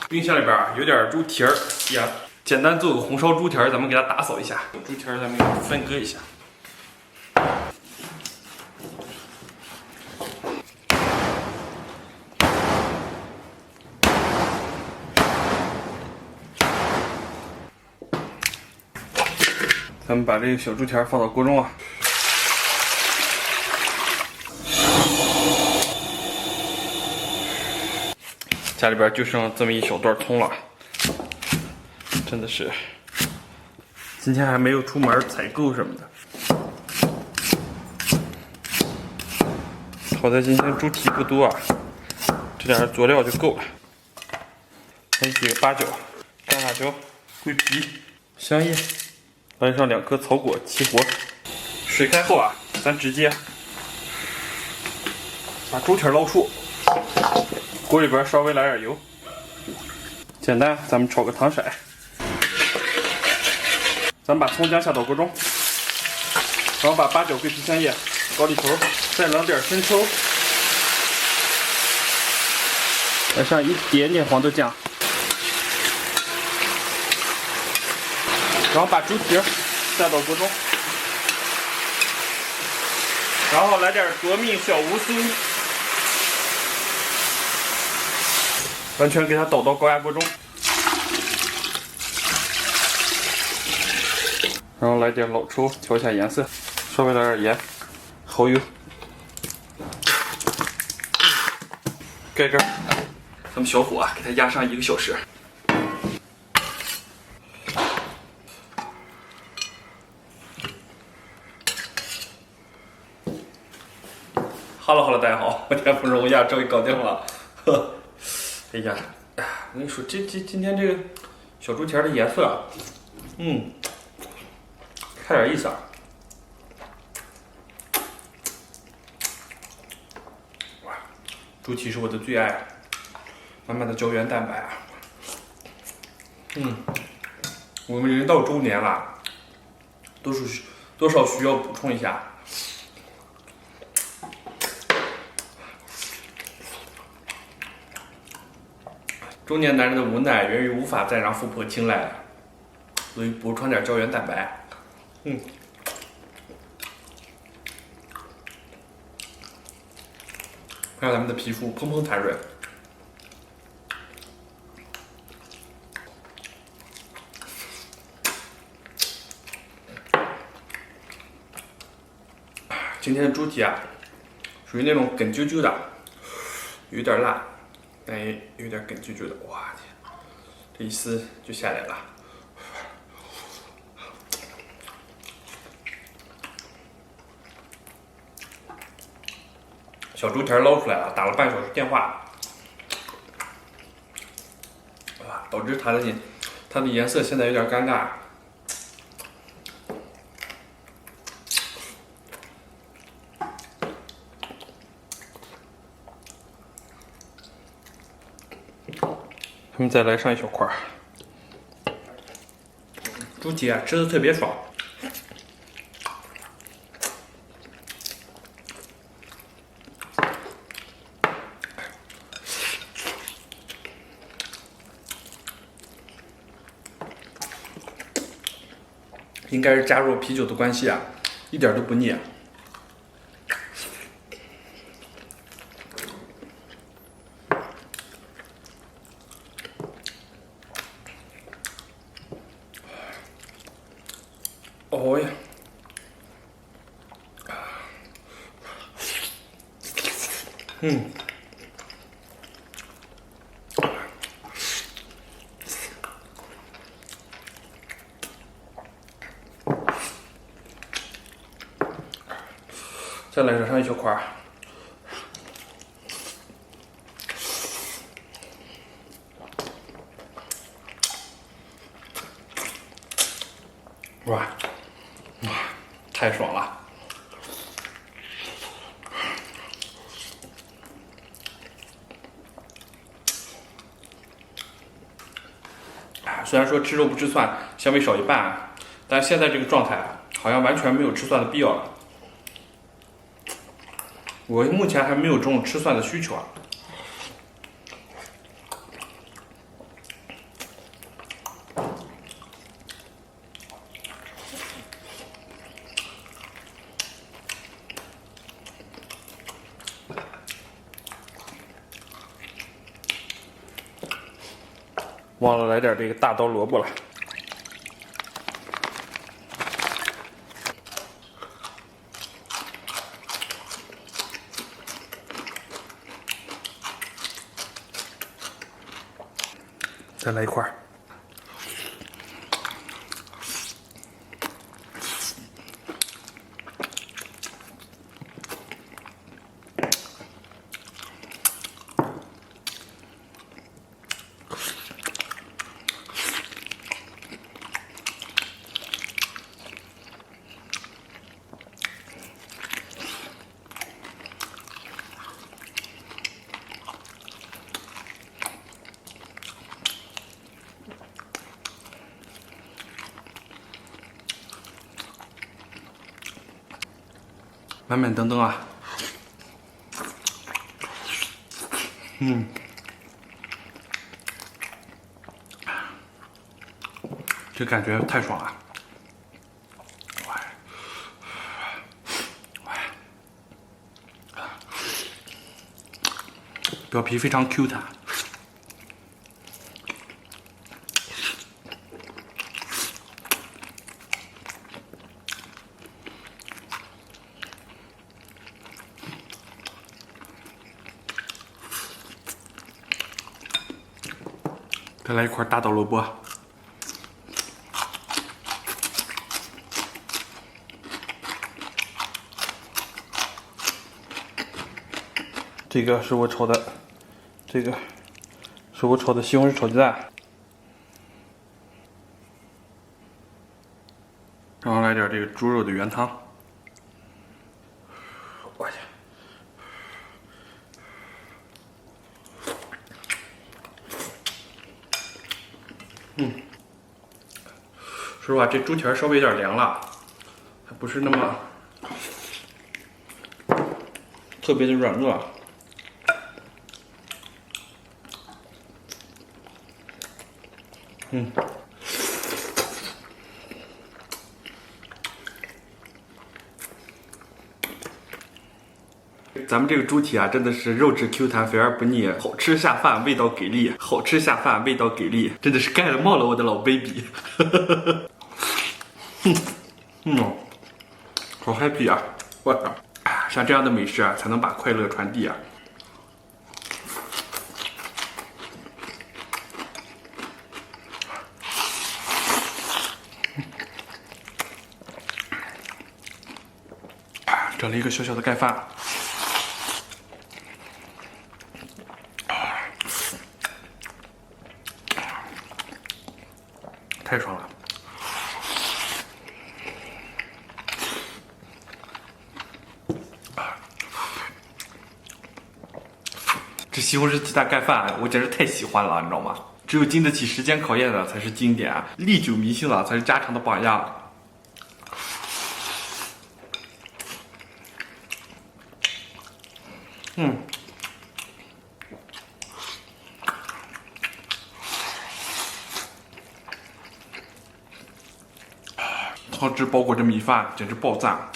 冰箱里边有点猪蹄儿呀，简单做个红烧猪蹄儿，咱们给它打扫一下。猪蹄儿咱们分割一下。咱们把这个小猪蹄儿放到锅中啊。家里边就剩这么一小段葱了，真的是，今天还没有出门采购什么的。好在今天猪蹄不多啊，这点佐料就够了。还有几个八角、干辣椒、桂皮、香叶，来上2颗草果齐活。水开后啊，咱直接把猪蹄捞出。锅里边稍微来点油，简单，咱们炒个糖色。咱们把葱姜下到锅中，然后把八角、桂皮、香叶、高丽头，再扔点生抽，来上一点点黄豆酱，然后把猪蹄下到锅中，然后来点夺命小乌苏。完全给它倒到高压锅中，然后来点老抽调一下颜色，稍微来点盐，蚝油，盖盖。咱们小火啊，给它压上1个小时。Hello， 大家好，我天不容易啊，终于搞定了。呵。哎呀，我跟你说，今天这个小猪蹄儿的颜色啊，差点意思啊。哇，猪蹄是我的最爱，满满的胶原蛋白啊。我们人到中年了，多少需要补充一下。中年男人的无奈源于无法再让富婆青睐了，所以补充点胶原蛋白。让咱们的皮肤蓬蓬弹润。今天的猪蹄啊，属于那种梗啾啾的，有点辣。但也有点梗啾啾的，哇天，这一撕就下来了。小猪蹄儿捞出来了，打了半小时电话，导致它的颜色现在有点尴尬。咱们再来上一小块猪蹄啊，吃的特别爽。应该是加入啤酒的关系啊，一点都不腻。哦呀，再来惹上一小块。哇，太爽了！虽然说吃肉不吃蒜，香味少一半，但现在这个状态好像完全没有吃蒜的必要了。我目前还没有这种吃蒜的需求啊。忘了来点这个大刀萝卜了。再来一块。满满登登啊！这感觉太爽了！表皮非常 Q 弹。再来一块大刀萝卜，这个是我炒的，这个是我炒的西红柿炒鸡蛋，然后来点这个猪肉的原汤，我去。说实话，这猪蹄稍微有点凉了，还不是那么特别的软糯。咱们这个猪蹄啊，真的是肉质 Q 弹，肥而不腻，好吃下饭，味道给力，好吃下饭，味道给力，真的是盖了帽了，我的老 baby。好 happy 啊！我操，像这样的美食啊，才能把快乐传递啊！整了一个小小的盖饭。太爽了！这西红柿鸡蛋盖饭，我简直太喜欢了，你知道吗？只有经得起时间考验的才是经典，历久弥新的才是家常的榜样。汤汁包裹着米饭，简直爆赞！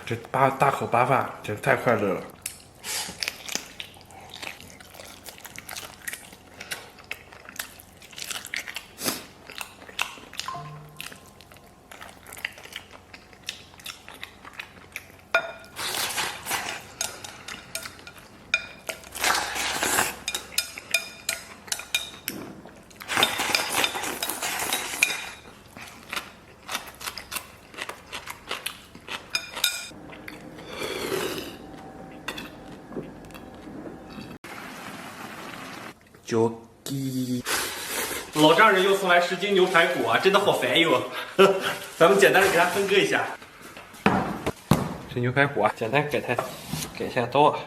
这大口扒饭简直太快乐了。老丈人又送来10斤牛排骨啊，真的好烦哟。咱们简单的给它分割一下。这牛排骨啊，简单改一下刀啊。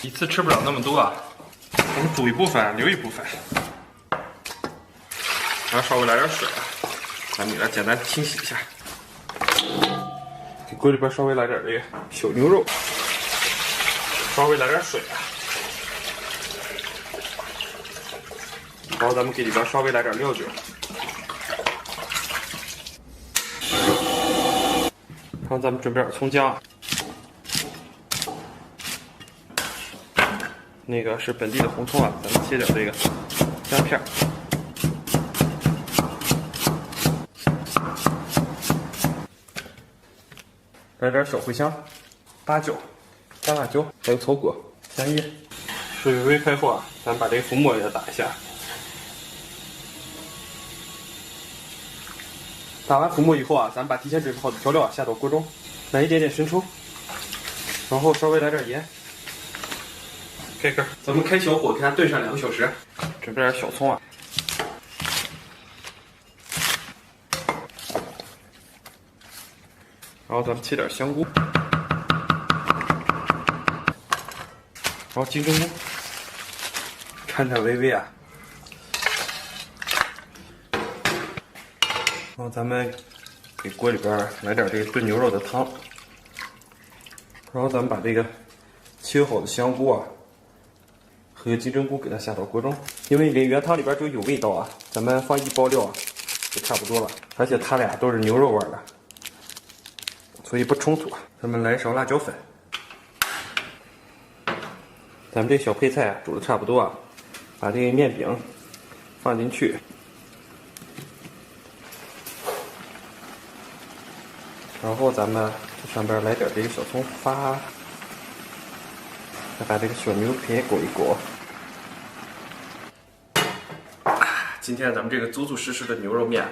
一次吃不了那么多啊，我们煮一部分，留一部分，然后稍微来点水啊，咱们给它简单清洗一下。给锅里边稍微来点这个小牛肉，稍微来点水啊，然后咱们给里边稍微来点料酒，然后咱们准备点葱姜，那个是本地的红葱啊，咱们切点这个姜片。来点小茴香、八角、干辣椒，还有草果、香叶。水微微开后啊，咱把这个浮沫给它打一下。打完浮沫以后啊，咱把提前准备好的调料下到锅中，来一点点生抽，然后稍微来点盐，开盖。咱们开小火给它炖上2个小时。准备点小葱啊。然后咱们切点香菇，然后金针菇，颤颤巍巍啊。然后咱们给锅里边来点这个炖牛肉的汤，然后咱们把这个切好的香菇啊和金针菇给它下到锅中，因为这原汤里边就有味道啊，咱们放1包料啊就差不多了，而且它俩都是牛肉味的。所以不冲突。咱们来勺辣椒粉，咱们这小配菜啊煮的差不多啊，把这个面饼放进去，然后咱们这上边来点这个小葱花，再把这个小牛排裹一裹。今天咱们这个足足实实的牛肉面。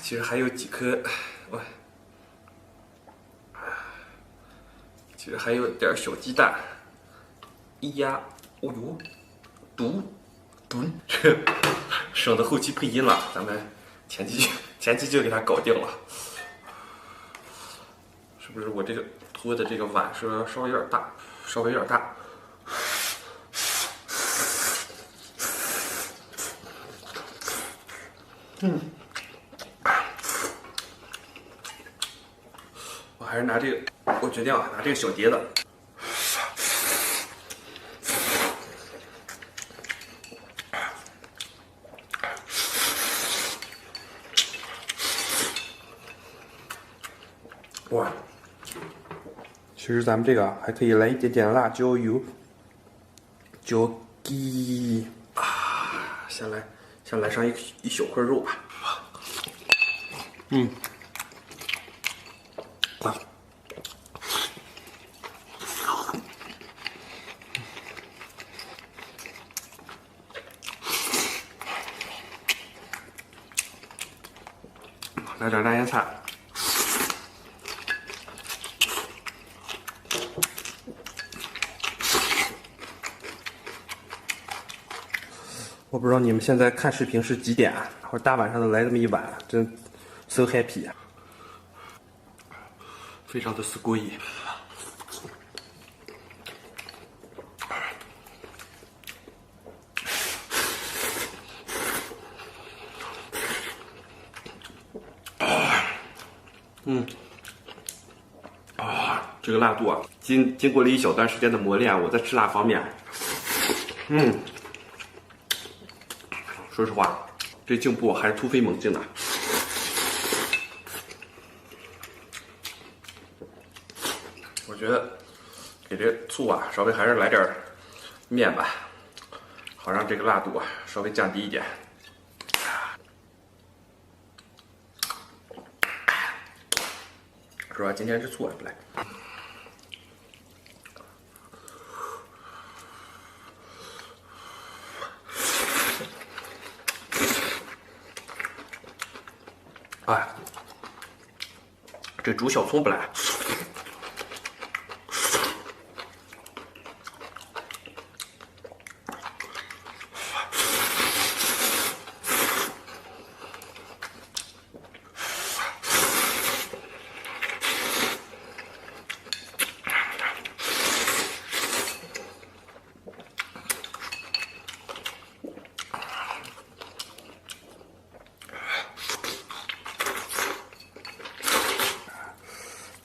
其实还有几颗，其实还有点小鸡蛋，一压，哦呦，炖，这省得后期配音了，咱们前期就给它搞定了，是不是？我这个托的这个碗是稍微有点大，我还是拿这个，我决定啊，拿这个小碟子。哇，其实咱们这个还可以来一点点辣椒油，椒鸡啊，先来上一小块肉吧。啊，来点辣腌菜。我不知道你们现在看视频是几点啊？或者大晚上的来这么一碗，真 so happy 啊！非常的すごい。这个辣度啊，经过了一小段时间的磨练，我在吃辣方面，说实话，这进步还是突飞猛进的。我觉得给这醋啊，稍微还是来点面吧，好让这个辣度啊稍微降低一点。是吧？今天这醋还不赖。哎，这煮小葱不赖。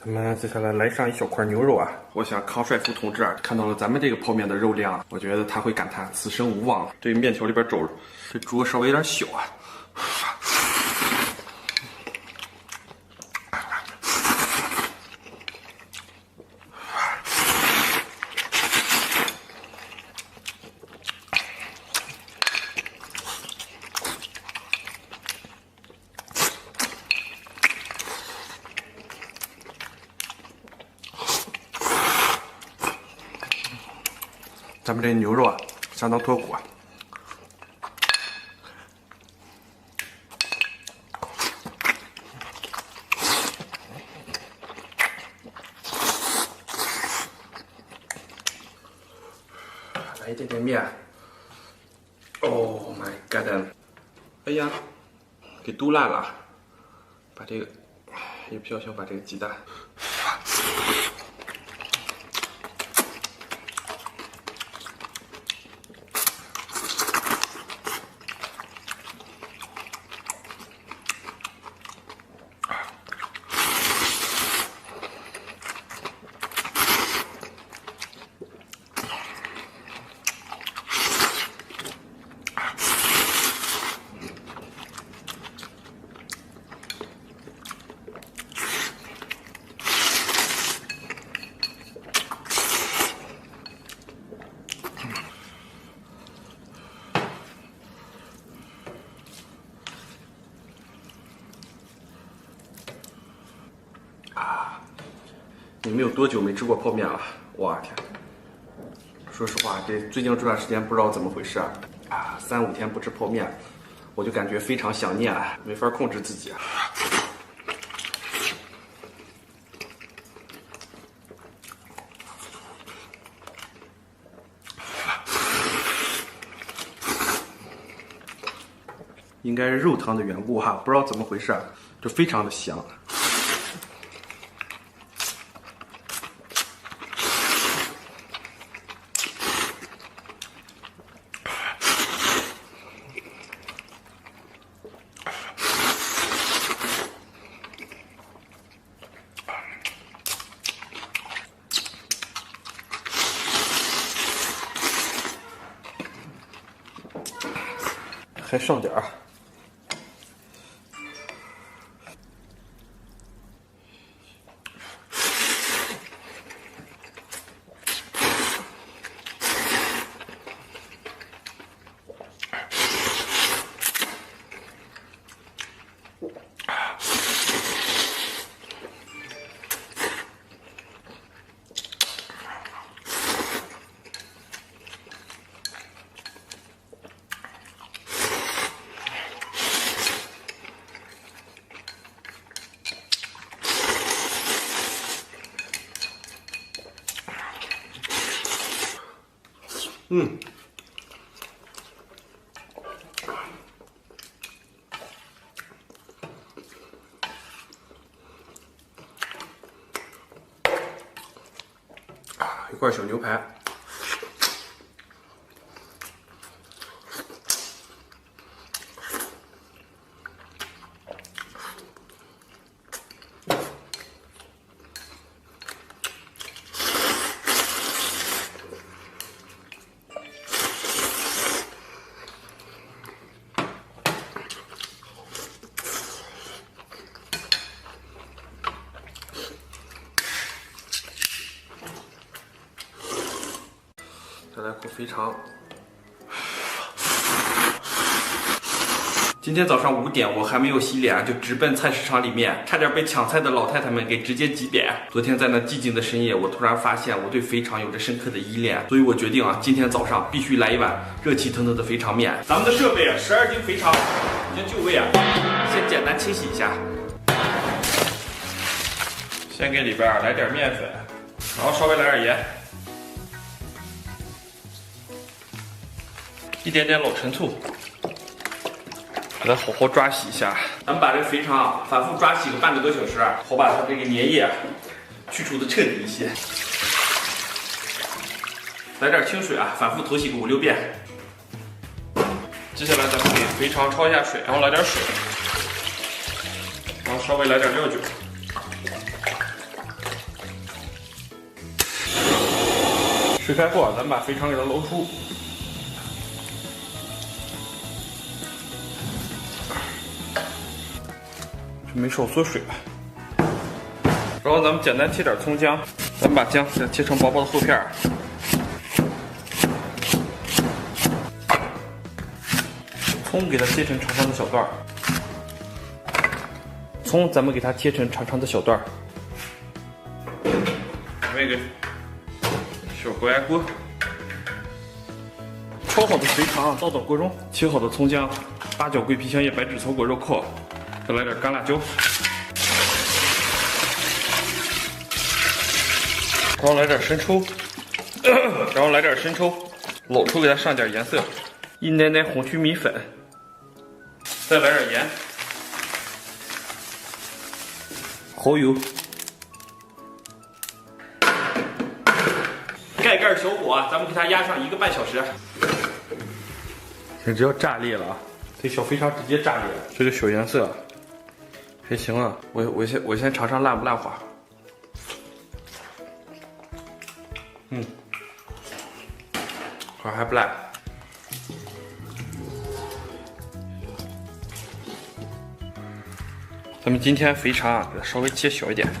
咱们接下来来上一小块牛肉啊！我想康帅傅同志啊，看到了咱们这个泡面的肉量，我觉得他会感叹此生无望了。这面条里边肘，这猪稍微有点小啊。咱们这牛肉啊，相当脱骨啊。来一点点面。Oh my god！ 哎呀，给嘟烂了。把这个，一不小心把这个鸡蛋。你们有多久没吃过泡面了？我天！说实话，这最近这段时间不知道怎么回事啊，3、5天不吃泡面，我就感觉非常想念，没法控制自己。应该是肉汤的缘故哈，不知道怎么回事，就非常的香。还剩点儿。一块小牛排。再来口肥肠。今天早上5点，我还没有洗脸，就直奔菜市场里面，差点被抢菜的老太太们给直接挤扁。昨天在那寂静的深夜，我突然发现我对肥肠有着深刻的依恋，所以我决定今天早上必须来一碗热气腾腾的肥肠面。咱们的设备12斤肥肠已经就位先简单清洗一下。先给里边来点面粉，然后稍微来点盐。一点点老陈醋，给它好好抓洗一下。咱们把这个肥肠反复抓洗个半个多小时，好把它这个粘液去除的彻底一些。来点清水反复头洗个5、6遍。接下来咱们给肥肠焯一下水，然后来点水，然后稍微来点料酒，水开后啊，咱们把肥肠给它捞出。没少缩水吧。然后咱们简单切点葱姜，咱们把姜再切成薄薄的厚片儿。葱给它切成长长的小段儿。葱咱们给它切成长长的小段儿。准备个小高压锅，焯好的肥肠倒到锅中，切好的葱姜、八角、桂皮、香叶、白芷、草果、肉蔻，再来点干辣椒，然后来点生抽，老抽给它上点颜色，一奶奶红曲米粉，再来点盐，蚝油。盖盖小火啊，咱们给它压上1个半小时。简直要炸裂了啊！这小肥肠直接炸裂了，这个小颜色还行啊。我先尝尝烂不烂滑。好像还不赖。咱们今天肥肠啊，给它稍微切小一点。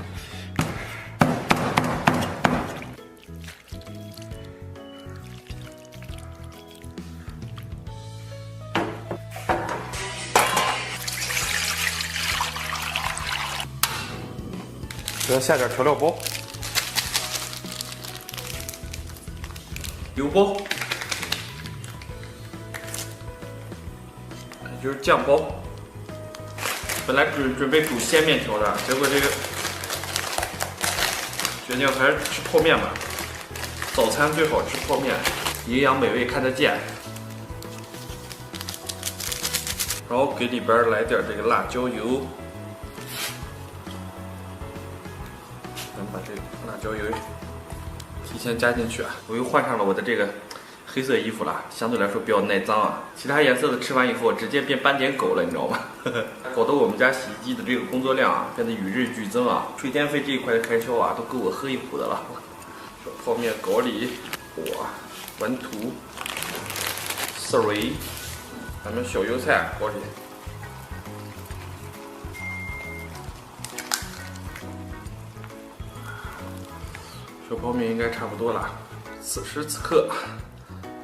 给它下点调料包，油包，也就是酱包。本来准备煮鲜面条的，结果这个决定还是吃泡面吧。早餐最好吃泡面，营养美味看得见。然后给里边来点这个辣椒油。咱们把这个辣椒油提前加进去啊！我又换上了我的这个黑色衣服了，相对来说比较耐脏啊。其他颜色的吃完以后，直接变斑点狗了，你知道吗？搞得我们家洗衣机的这个工作量啊，变得与日俱增啊。水电费这一块的开销啊，都够我喝一壶的了。小泡面搞里，哇，完图，sorry，咱们小油菜搞里。小泡面应该差不多了，此时此刻，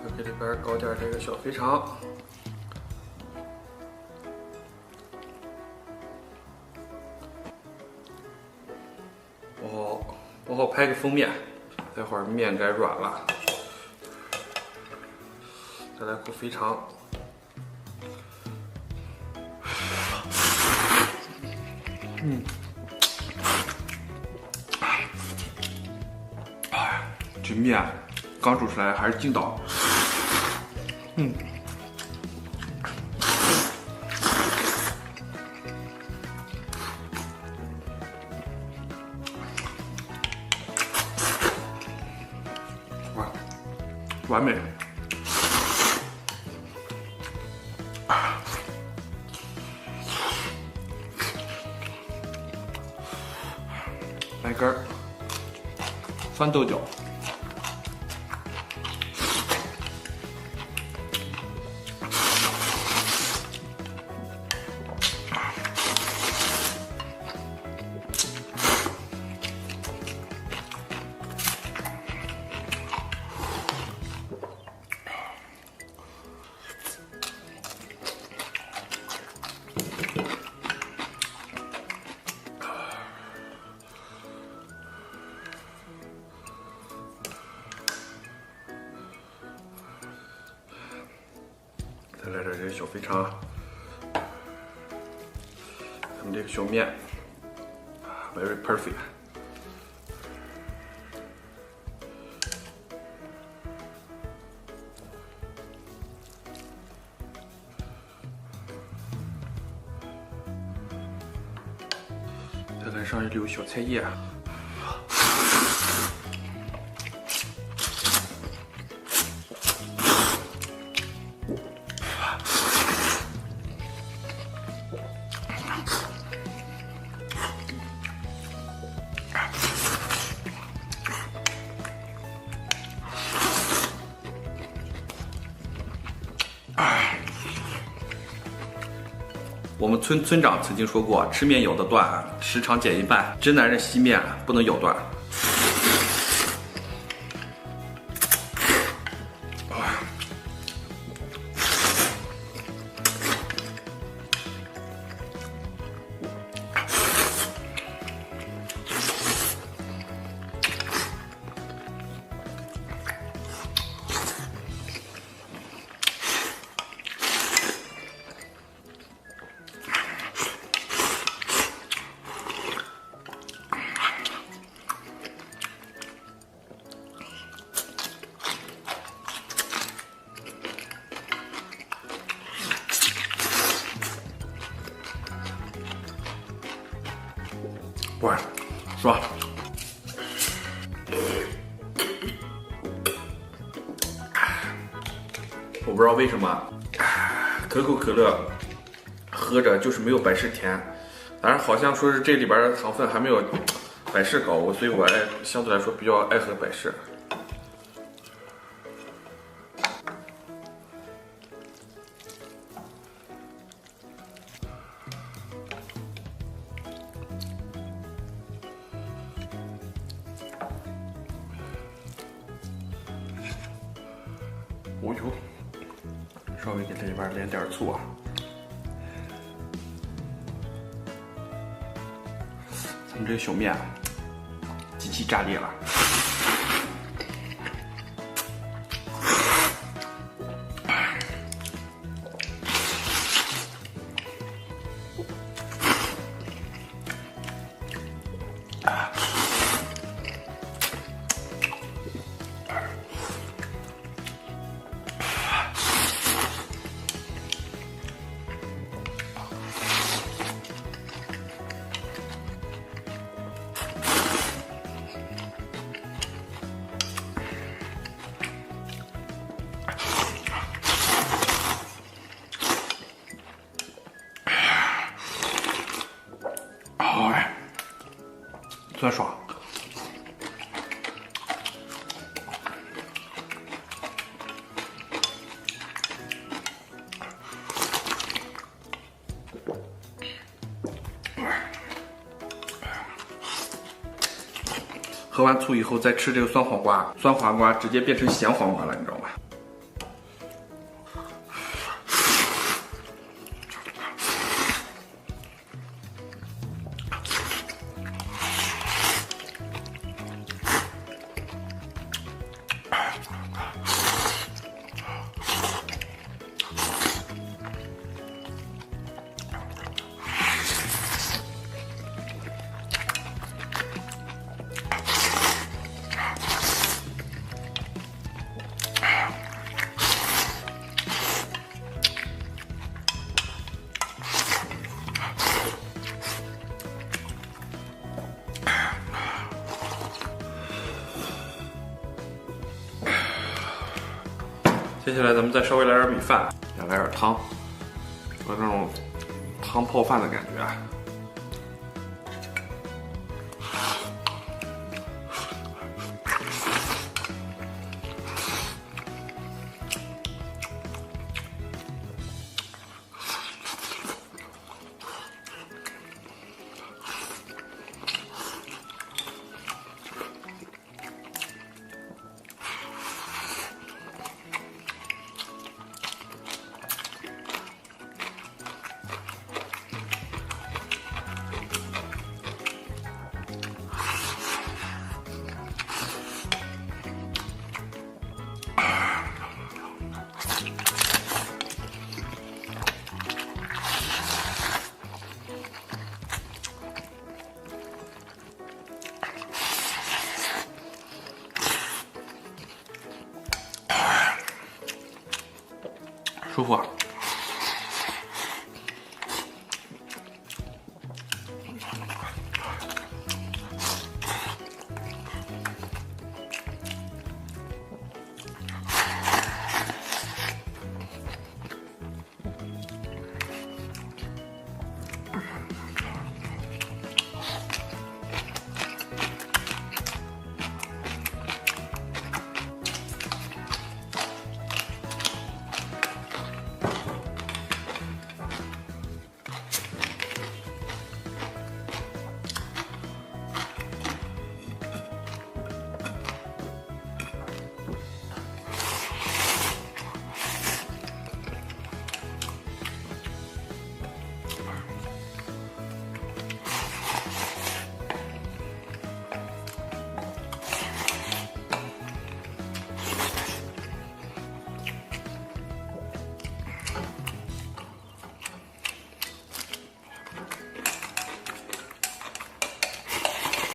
要给里边搞点这个小肥肠。我好拍个封面，待会儿面该软了，再来口肥肠。这面刚煮出来还是劲道，哇，完美。来根酸豆角。再来点这个小肥肠，咱们这个小面 ，very perfect。再来上一溜小菜叶。我们村长曾经说过，吃面咬得断，时常剪一半。真男人吸面不能咬断。哇，爽！我不知道为什么，可口可乐喝着就是没有百事甜，当然好像说是这里边的糖分还没有百事高，所以我相对来说比较爱喝百事。哦呦，稍微给这里边来点醋啊。咱们这个小面极其炸裂了。酸爽。喝完醋以后再吃这个酸黄瓜，酸黄瓜直接变成咸黄瓜了，你知道吗？接下来咱们再稍微来点米饭，再来点汤，有这种汤泡饭的感觉。舒服啊。